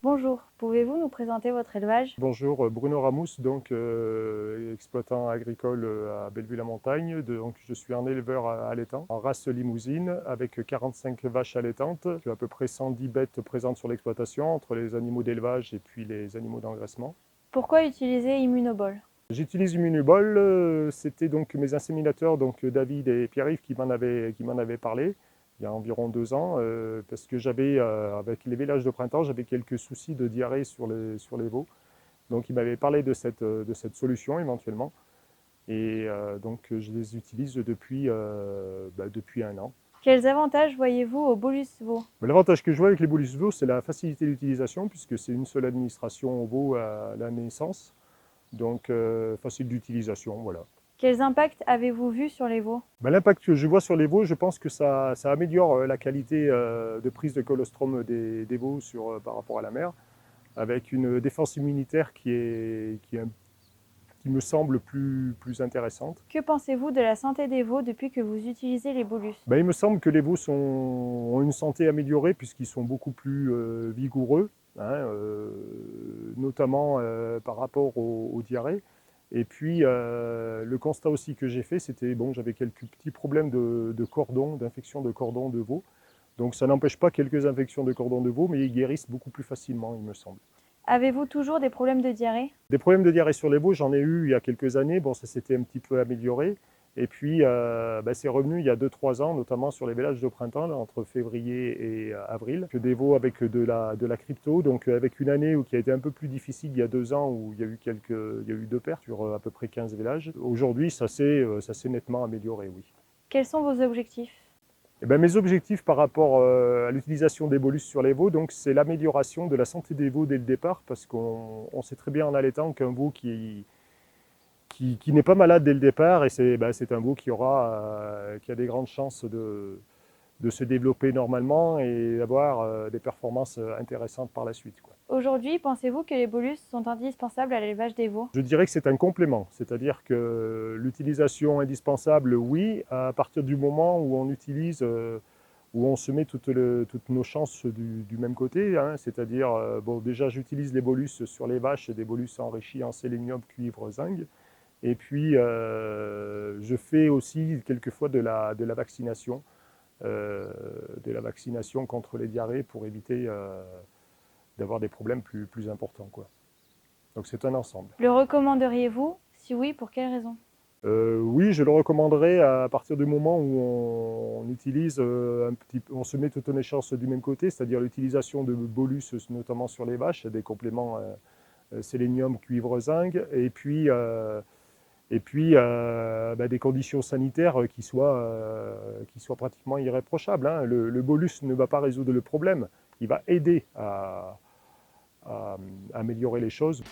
Bonjour, pouvez-vous nous présenter votre élevage? Bonjour, Bruno Ramous, donc exploitant agricole à Bellevue-la-Montagne. Donc, je suis un éleveur allaitant en race limousine avec 45 vaches allaitantes. J'ai à peu près 110 bêtes présentes sur l'exploitation entre les animaux d'élevage et puis les animaux d'engraissement. Pourquoi utiliser Immunobol? J'utilise Immunibol, c'était donc mes inséminateurs, donc David et Pierre-Yves qui m'en avaient parlé il y a environ 2 ans, parce que j'avais, avec les vélages de printemps, j'avais quelques soucis de diarrhée sur les veaux. Donc, il m'avait parlé de cette solution éventuellement. Et donc, je les utilise depuis 1 an. Quels avantages voyez-vous au bolus veau? Mais l'avantage que je vois avec les bolus veaux, c'est la facilité d'utilisation, puisque c'est une seule administration au veau à la naissance. Donc, facile d'utilisation, voilà. Quels impacts avez-vous vus sur les veaux? L'impact que je vois sur les veaux, je pense que ça améliore la qualité de prise de colostrum des veaux par rapport à la mère, avec une défense immunitaire qui me semble plus intéressante. Que pensez-vous de la santé des veaux depuis que vous utilisez les bolus? Il me semble que les veaux ont une santé améliorée puisqu'ils sont beaucoup plus vigoureux, hein, notamment par rapport aux diarrhées. Et puis le constat aussi que j'ai fait, c'était j'avais quelques petits problèmes de cordon, d'infection de cordon de veau. Donc ça n'empêche pas quelques infections de cordon de veau, mais ils guérissent beaucoup plus facilement, il me semble. Avez-vous toujours des problèmes de diarrhée? Des problèmes de diarrhée sur les veaux, j'en ai eu il y a quelques années. Bon, ça s'était un petit peu amélioré. Et puis, c'est revenu il y a 2-3 ans, notamment sur les vélages de printemps, là, entre février et avril. Que des veaux avec de la crypto, donc avec une année qui a été un peu plus difficile il y a 2 ans, où il y a eu 2 pertes sur à peu près 15 vélages. Aujourd'hui, ça s'est nettement amélioré, oui. Quels sont vos objectifs? Mes objectifs par rapport à l'utilisation des bolus sur les veaux, donc, c'est l'amélioration de la santé des veaux dès le départ, parce qu'on sait très bien en allaitant qu'un veau qui n'est pas malade dès le départ, et c'est un veau qui a des grandes chances de se développer normalement et d'avoir des performances intéressantes par la suite, quoi. Aujourd'hui, pensez-vous que les bolus sont indispensables à l'élevage des veaux? Je dirais que c'est un complément, c'est-à-dire que l'utilisation indispensable, oui, à partir du moment où on utilise, où on se met toutes nos chances du même côté, hein, c'est-à-dire, déjà j'utilise les bolus sur les vaches, des bolus enrichis en sélénium, cuivre, zinc. Et puis, je fais aussi quelquefois de la vaccination contre les diarrhées pour éviter d'avoir des problèmes plus importants, quoi. Donc c'est un ensemble. Le recommanderiez-vous? Si oui, pour quelles raisons? Oui, je le recommanderais à partir du moment où on se met toutes les chances du même côté, c'est-à-dire l'utilisation de bolus, notamment sur les vaches, des compléments sélénium, cuivre, zinc, et puis des conditions sanitaires qui soient pratiquement irréprochables, hein. Le bolus ne va pas résoudre le problème, il va aider à améliorer les choses.